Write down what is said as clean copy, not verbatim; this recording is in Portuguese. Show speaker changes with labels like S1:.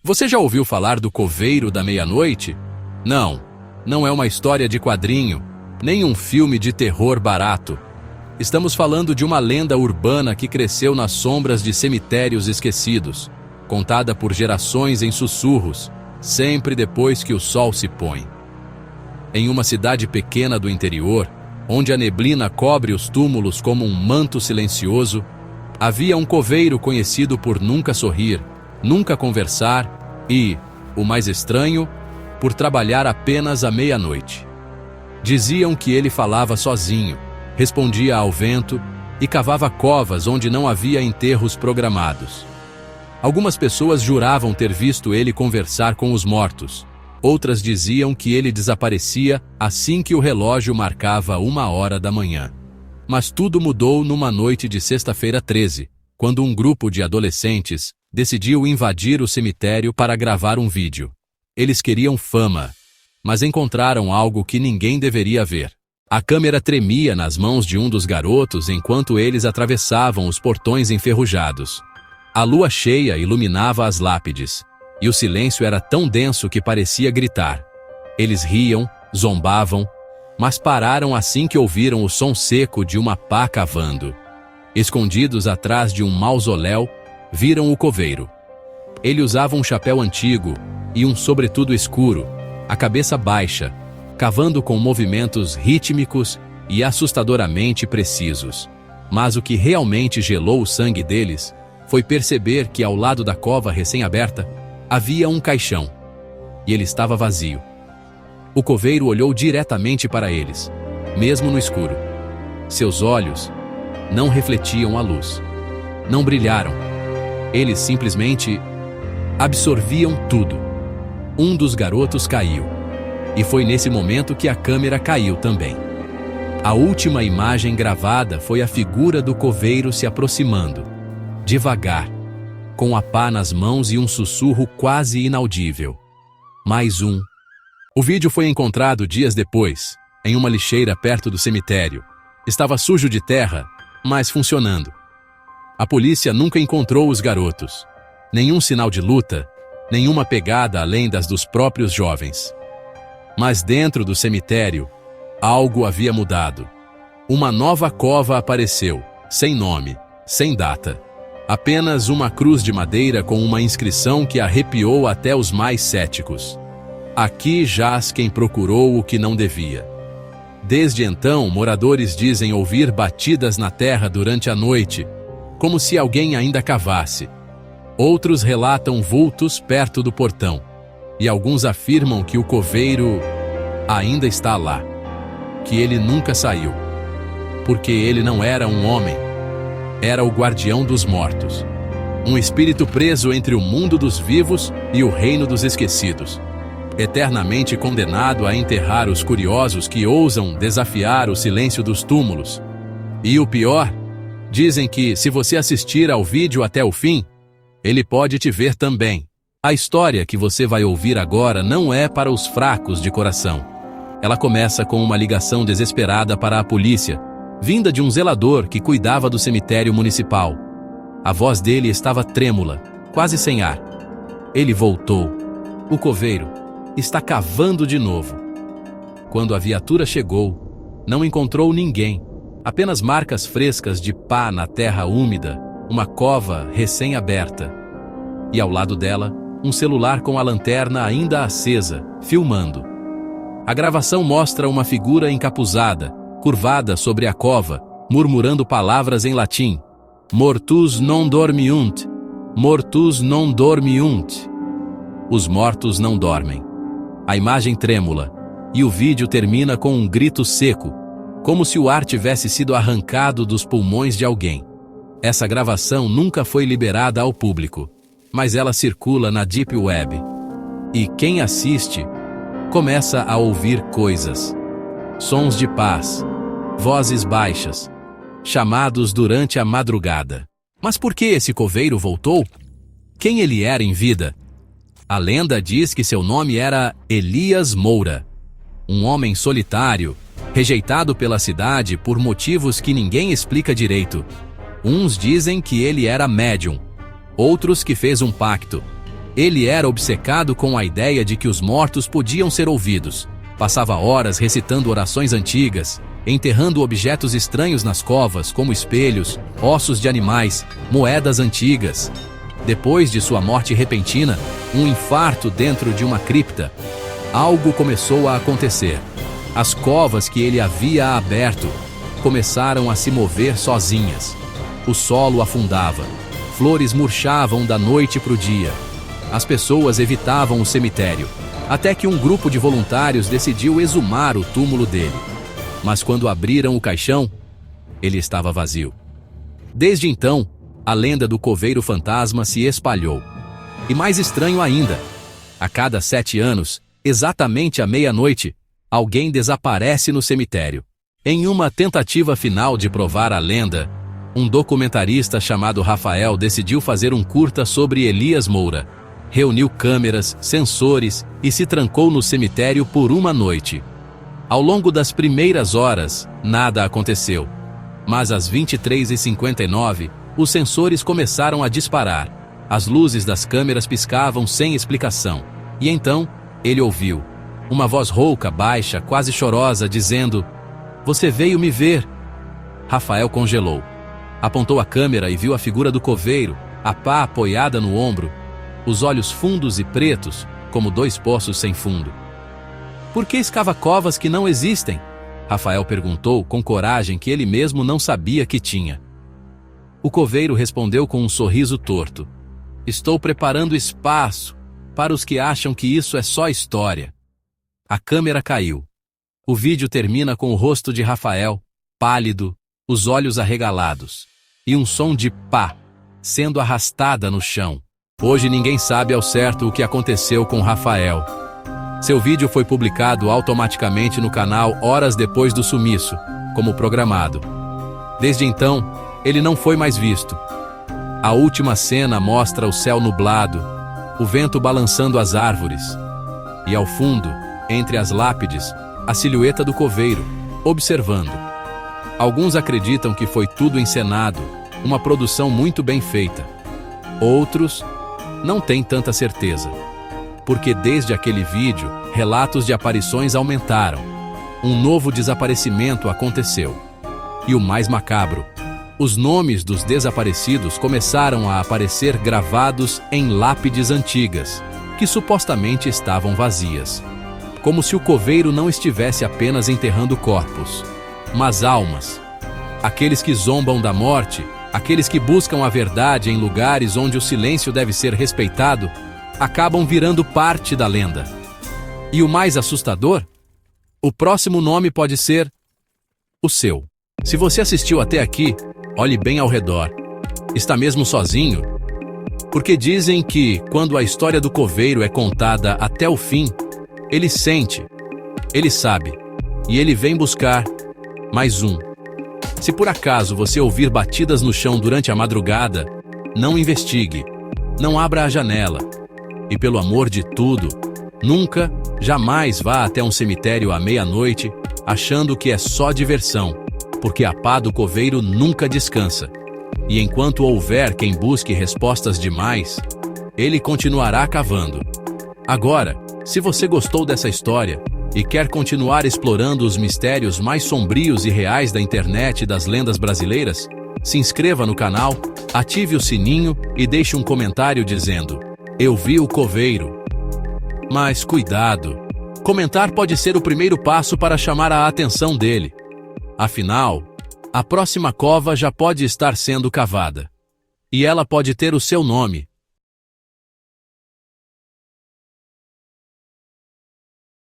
S1: Você já ouviu falar do Coveiro da Meia-Noite? Não, não é uma história de quadrinho, nem um filme de terror barato. Estamos falando de uma lenda urbana que cresceu nas sombras de cemitérios esquecidos, contada por gerações em sussurros, sempre depois que o sol se põe. Em uma cidade pequena do interior, onde a neblina cobre os túmulos como um manto silencioso, havia um coveiro conhecido por nunca sorrir, nunca conversar e, o mais estranho, por trabalhar apenas à meia-noite. Diziam que ele falava sozinho, respondia ao vento e cavava covas onde não havia enterros programados. Algumas pessoas juravam ter visto ele conversar com os mortos. Outras diziam que ele desaparecia assim que o relógio marcava 1h da manhã. Mas tudo mudou numa noite de sexta-feira 13, quando um grupo de adolescentes decidiu invadir o cemitério para gravar um vídeo. Eles queriam fama, mas encontraram algo que ninguém deveria ver. A câmera tremia nas mãos de um dos garotos enquanto eles atravessavam os portões enferrujados. A lua cheia iluminava as lápides, e o silêncio era tão denso que parecia gritar. Eles riam, zombavam, mas pararam assim que ouviram o som seco de uma pá cavando. Escondidos atrás de um mausoléu, viram o coveiro. Ele usava um chapéu antigo e um sobretudo escuro, a cabeça baixa, cavando com movimentos rítmicos e assustadoramente precisos. Mas o que realmente gelou o sangue deles foi perceber que ao lado da cova recém-aberta havia um caixão, e ele estava vazio. O coveiro olhou diretamente para eles, mesmo no escuro. Seus olhos não refletiam a luz, não brilharam. Eles simplesmente absorviam tudo. Um dos garotos caiu, e foi nesse momento que a câmera caiu também. A última imagem gravada foi a figura do coveiro se aproximando, devagar, com a pá nas mãos e um sussurro quase inaudível. Mais um. O vídeo foi encontrado dias depois, em uma lixeira perto do cemitério. Estava sujo de terra, mas funcionando. A polícia nunca encontrou os garotos. Nenhum sinal de luta, nenhuma pegada além das dos próprios jovens. Mas dentro do cemitério, algo havia mudado. Uma nova cova apareceu, sem nome, sem data. Apenas uma cruz de madeira com uma inscrição que arrepiou até os mais céticos. Aqui jaz quem procurou o que não devia. Desde então, moradores dizem ouvir batidas na terra durante a noite, como se alguém ainda cavasse. Outros relatam vultos perto do portão, e alguns afirmam que o coveiro ainda está lá, que ele nunca saiu, porque ele não era um homem, era o guardião dos mortos, um espírito preso entre o mundo dos vivos e o reino dos esquecidos, eternamente condenado a enterrar os curiosos que ousam desafiar o silêncio dos túmulos. E o pior, dizem que se você assistir ao vídeo até o fim, ele pode te ver também. A história que você vai ouvir agora não é para os fracos de coração. Ela começa com uma ligação desesperada para a polícia, vinda de um zelador que cuidava do cemitério municipal. A voz dele estava trêmula, quase sem ar. Ele voltou. O coveiro está cavando de novo. Quando a viatura chegou, não encontrou ninguém, apenas marcas frescas de pá na terra úmida, uma cova recém-aberta. E ao lado dela, um celular com a lanterna ainda acesa, filmando. A gravação mostra uma figura encapuzada, curvada sobre a cova, murmurando palavras em latim. Mortus non dormiunt, mortus non dormiunt. Os mortos não dormem. A imagem trêmula, e o vídeo termina com um grito seco, como se o ar tivesse sido arrancado dos pulmões de alguém. Essa gravação nunca foi liberada ao público, mas ela circula na Deep Web. E quem assiste começa a ouvir coisas. Sons de paz, vozes baixas, chamados durante a madrugada. Mas por que esse coveiro voltou? Quem ele era em vida? A lenda diz que seu nome era Elias Moura, um homem solitário, rejeitado pela cidade por motivos que ninguém explica direito. Uns dizem que ele era médium, outros que fez um pacto, Ele era obcecado com a ideia de que os mortos podiam ser ouvidos. Passava horas recitando orações antigas, enterrando objetos estranhos nas covas, como espelhos, ossos de animais, moedas antigas. Depois de sua morte repentina, um infarto dentro de uma cripta, algo começou a acontecer. As covas que ele havia aberto começaram a se mover sozinhas. O solo afundava. Flores murchavam da noite para o dia. As pessoas evitavam o cemitério, até que um grupo de voluntários decidiu exumar o túmulo dele. Mas quando abriram o caixão, ele estava vazio. Desde então, a lenda do coveiro fantasma se espalhou. E mais estranho ainda, a cada 7 anos, exatamente à meia-noite, alguém desaparece no cemitério. Em uma tentativa final de provar a lenda, um documentarista chamado Rafael decidiu fazer um curta sobre Elias Moura. Reuniu câmeras, sensores e se trancou no cemitério por uma noite. Ao longo das primeiras horas, nada aconteceu. Mas às 23h59, os sensores começaram a disparar. As luzes das câmeras piscavam sem explicação. E então, ele ouviu uma voz rouca, baixa, quase chorosa, dizendo: "Você veio me ver." Rafael congelou. Apontou a câmera e viu a figura do coveiro, a pá apoiada no ombro, os olhos fundos e pretos, como 2 poços sem fundo. "Por que escava covas que não existem?" Rafael perguntou com coragem que ele mesmo não sabia que tinha. O coveiro respondeu com um sorriso torto: "Estou preparando espaço para os que acham que isso é só história." A câmera caiu. O vídeo termina com o rosto de Rafael, pálido, os olhos arregalados, e um som de pá sendo arrastada no chão. Hoje ninguém sabe ao certo o que aconteceu com Rafael. Seu vídeo foi publicado automaticamente no canal horas depois do sumiço, como programado. Desde então, ele não foi mais visto. A última cena mostra o céu nublado, o vento balançando as árvores, e ao fundo, entre as lápides, a silhueta do coveiro, observando. Alguns acreditam que foi tudo encenado, uma produção muito bem feita. Outros não têm tanta certeza, porque desde aquele vídeo, relatos de aparições aumentaram. Um novo desaparecimento aconteceu. E o mais macabro, os nomes dos desaparecidos começaram a aparecer gravados em lápides antigas, que supostamente estavam vazias. Como se o coveiro não estivesse apenas enterrando corpos, mas almas. Aqueles que zombam da morte, aqueles que buscam a verdade em lugares onde o silêncio deve ser respeitado, acabam virando parte da lenda. E o mais assustador? O próximo nome pode ser o seu. Se você assistiu até aqui, olhe bem ao redor. Está mesmo sozinho? Porque dizem que, quando a história do coveiro é contada até o fim, ele sente, ele sabe, e ele vem buscar mais um. Se por acaso você ouvir batidas no chão durante a madrugada, não investigue, não abra a janela. E pelo amor de tudo, nunca, jamais vá até um cemitério à meia-noite, achando que é só diversão, porque a pá do coveiro nunca descansa. E enquanto houver quem busque respostas demais, ele continuará cavando. Agora, se você gostou dessa história e quer continuar explorando os mistérios mais sombrios e reais da internet e das lendas brasileiras, se inscreva no canal, ative o sininho e deixe um comentário dizendo: "Eu vi o coveiro." Mas cuidado, comentar pode ser o primeiro passo para chamar a atenção dele. Afinal, a próxima cova já pode estar sendo cavada. E ela pode ter o seu nome.